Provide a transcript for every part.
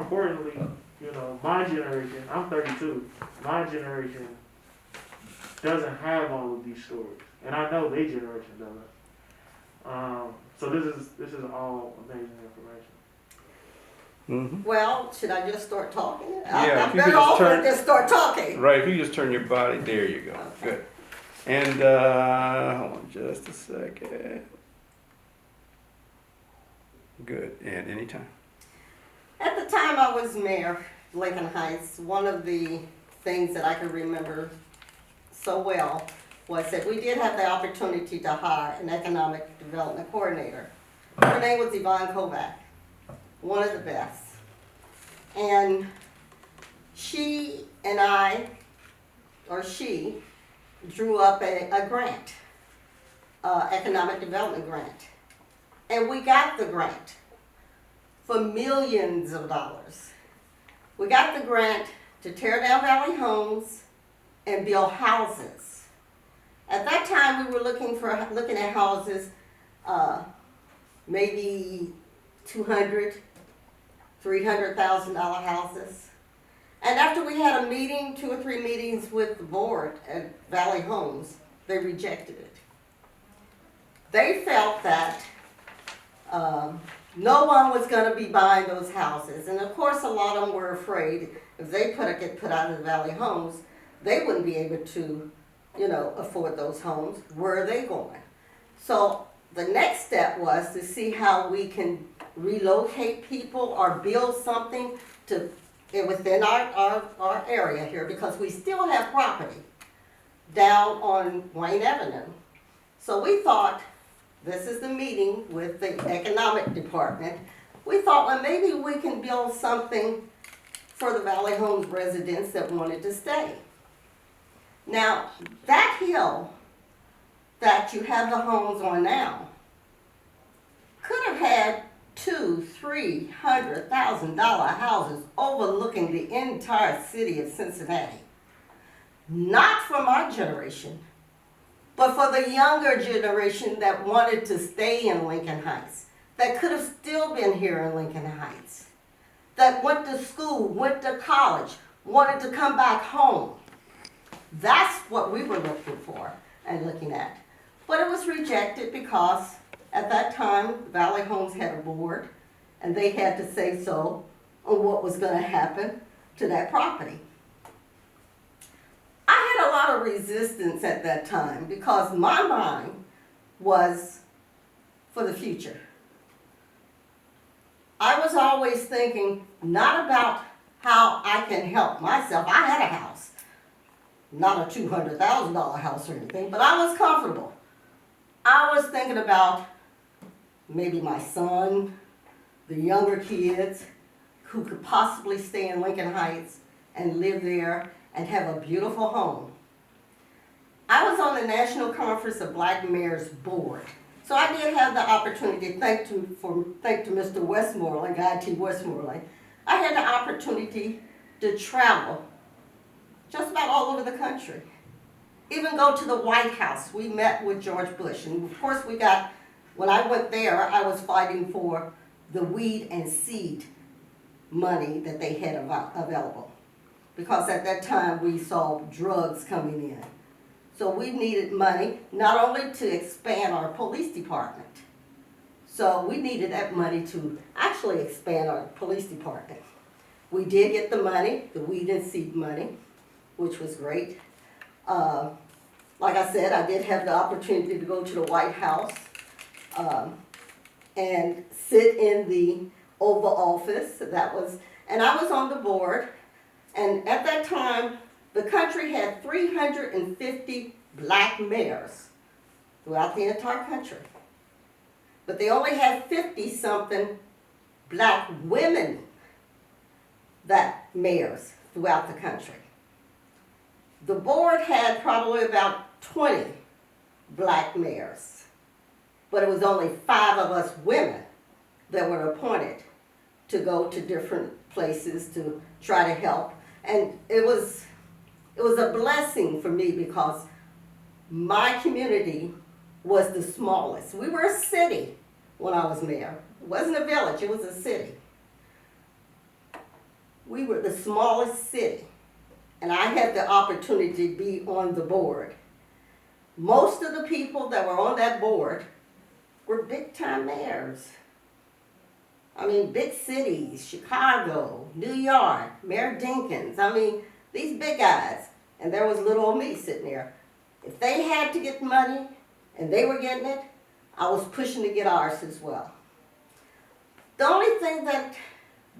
importantly, my generation, I'm 32, my generation doesn't have all of these stories. And I know their generation doesn't. So this is all amazing information. Mm-hmm. Well, should I just start talking? Yeah, I'm if you better could just off turn- to just start talking. Right, if you just turn your body, there you go. Okay. Good. And hold on just a second. Good. And anytime. At the time I was mayor of Lincoln Heights, one of the things that I can remember so well was that we did have the opportunity to hire an economic development coordinator. Her name was Yvonne Kovac, one of the best. And she and I, or she, drew up a grant, economic development grant. And we got the grant for millions of dollars. We got the grant to tear down Valley Homes and build houses. At that time, we were looking at houses, maybe $200,000, $300,000 houses. And after we had a meeting, 2 or 3 meetings with the board at Valley Homes, they rejected it. They felt that no one was going to be buying those houses. And of course, a lot of them were afraid if they get put out of the Valley Homes, they wouldn't be able to, afford those homes. Where are they going? So the next step was to see how we can relocate people or build something within our area here, because we still have property down on Wayne Avenue. So we thought, this is the meeting with the economic department. We thought, well, maybe we can build something for the Valley Homes residents that wanted to stay. Now, that hill that you have the homes on now could have had $200,000-$300,000 houses overlooking the entire city of Cincinnati. Not for my generation, but for the younger generation that wanted to stay in Lincoln Heights, that could have still been here in Lincoln Heights, that went to school, went to college, wanted to come back home. That's what we were looking for and looking at. But it was rejected because at that time, Valley Homes had a board, and they had to say so on what was going to happen to that property. I had a lot of resistance at that time because my mind was for the future. I was always thinking not about how I can help myself. I had a house, not a $200,000 house or anything, but I was comfortable. I was thinking about maybe my son, the younger kids who could possibly stay in Lincoln Heights and live there and have a beautiful home. I was on the National Conference of Black Mayors board, so I did have the opportunity, thank to Mr. Westmoreland, Guy T. Westmoreland, I had the opportunity to travel just about all over the country. Even go to the White House. We met with George Bush, and of course when I went there, I was fighting for the weed and seed money that they had available. Because at that time we saw drugs coming in. So we needed money not only to expand our police department. So we needed that money to actually expand our police department. We did get the money, the weed and seed money, which was great. Like I said, I did have the opportunity to go to the White House and sit in the Oval Office. And I was on the board. And at that time, the country had 350 black mayors throughout the entire country. But they only had 50-something black women mayors throughout the country. The board had probably about 20 black mayors, but it was only 5 of us women that were appointed to go to different places to try to help. And it was a blessing for me because my community was the smallest. We were a city when I was mayor. It wasn't a village, it was a city. we were the smallest city, and I had the opportunity to be on the board. Most of the people that were on that board were big-time mayors. I mean, big cities, Chicago, New York, Mayor Dinkins. I mean, these big guys. And there was little old me sitting there. If they had to get money and they were getting it, I was pushing to get ours as well. The only thing that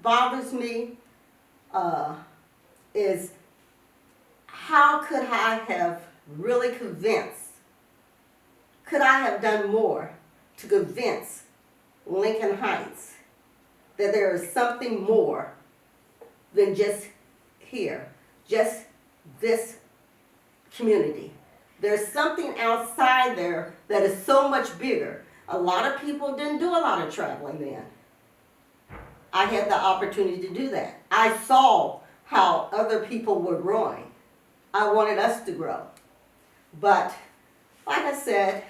bothers me is how could I have really convinced, could I have done more to convince Lincoln Heights that there is something more than just here, just this community. There's something outside there that is so much bigger. A lot of people didn't do a lot of traveling then. I had the opportunity to do that. I saw how other people were growing. I wanted us to grow. But like I said,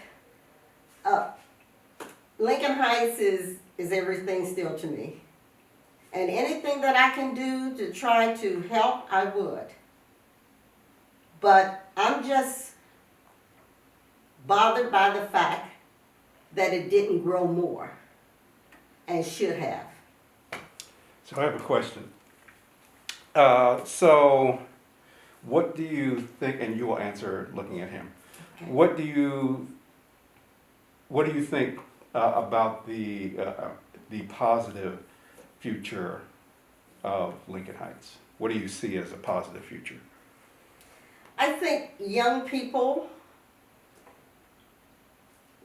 Lincoln Heights is everything still to me. And anything that I can do to try to help, I would. But I'm just bothered by the fact that it didn't grow more and should have. So I have a question. So what do you think, and you will answer looking at him, Okay. what do you think about the positive future of Lincoln Heights? What do you see as a positive future? I think young people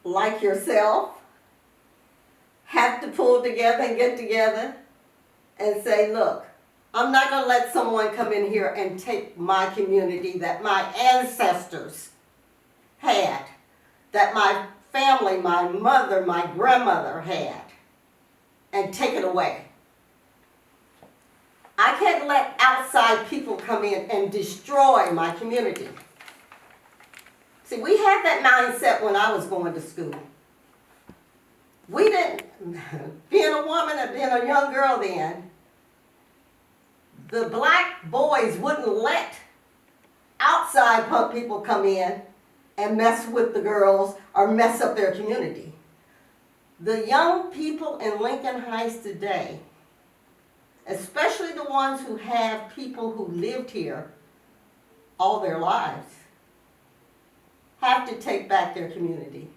like yourself have to pull together and get together and say, look, I'm not going to let someone come in here and take my community that my ancestors had, that my family, my mother, my grandmother had, and take it away. I can't let outside people come in and destroy my community. See, we had that mindset when I was going to school. We didn't, being a woman and being a young girl then, the black boys wouldn't let outside punk people come in and mess with the girls or mess up their community. The young people in Lincoln Heights today, especially the ones who have people who lived here all their lives, have to take back their community.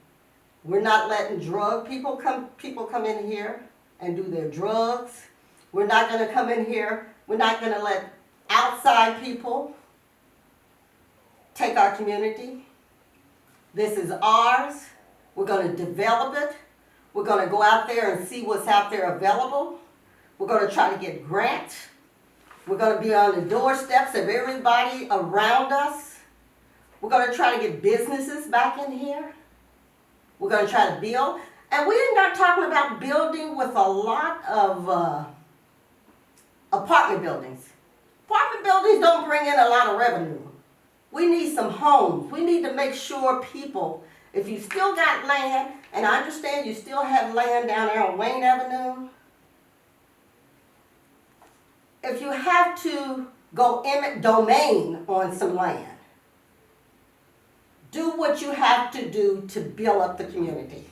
We're not letting drug people come in here and do their drugs. We're not going to come in here. We're not going to let outside people take our community. This is ours. We're going to develop it. We're going to go out there and see what's out there available. We're going to try to get grants. We're going to be on the doorsteps of everybody around us. We're going to try to get businesses back in here. We're going to try to build. And we're not talking about building with a lot of apartment buildings. Apartment buildings don't bring in a lot of revenue. We need some homes. We need to make sure people, if you still got land, and I understand you still have land down there on Wayne Avenue, if you have to go eminent domain on some land, do what you have to do to build up the community.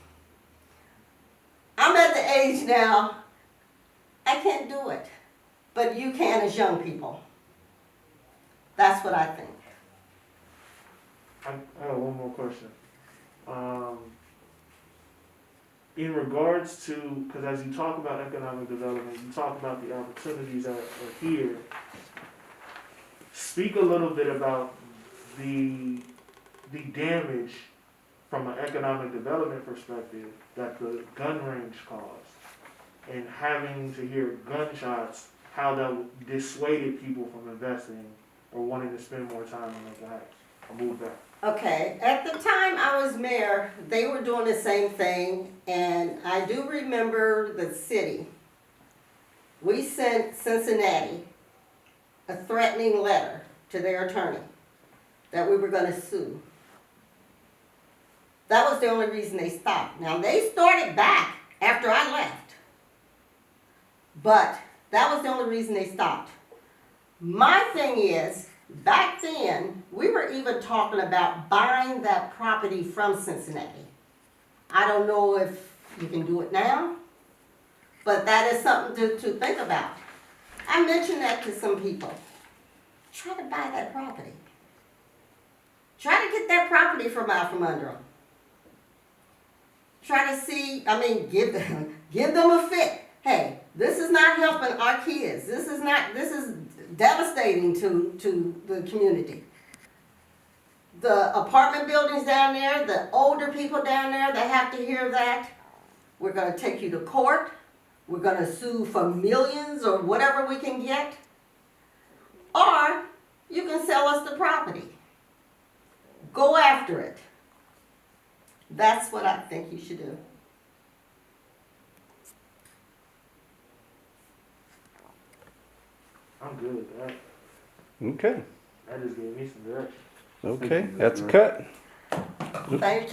I'm at the age now, I can't do it, but you can as young people. That's what I think. I have one more question. In regards to, because as you talk about economic development, you talk about the opportunities that are here. Speak a little bit about the damage from an economic development perspective that the gun range caused, and having to hear gunshots, how that dissuaded people from investing or wanting to spend more time on the house or move back. Okay, at the time I was mayor, they were doing the same thing, and I do remember the city. We sent Cincinnati a threatening letter to their attorney that we were going to sue. That was the only reason they stopped. Now, they started back after I left, but that was the only reason they stopped. My thing is, back then, we were even talking about buying that property from Cincinnati. I don't know if you can do it now, but that is something to think about. I mentioned that to some people. Try to buy that property. Try to get that property from out from under them. Try to see, give them a fit. Hey, this is not helping our kids. This is devastating to the community. The apartment buildings down there, the older people down there, they have to hear that. We're gonna take you to court. We're gonna sue for millions or whatever we can get. Or you can sell us the property. Go after it. That's what I think you should do. I'm good with that. Okay, That just gave me some direction. okay, that's a cut. Thank you.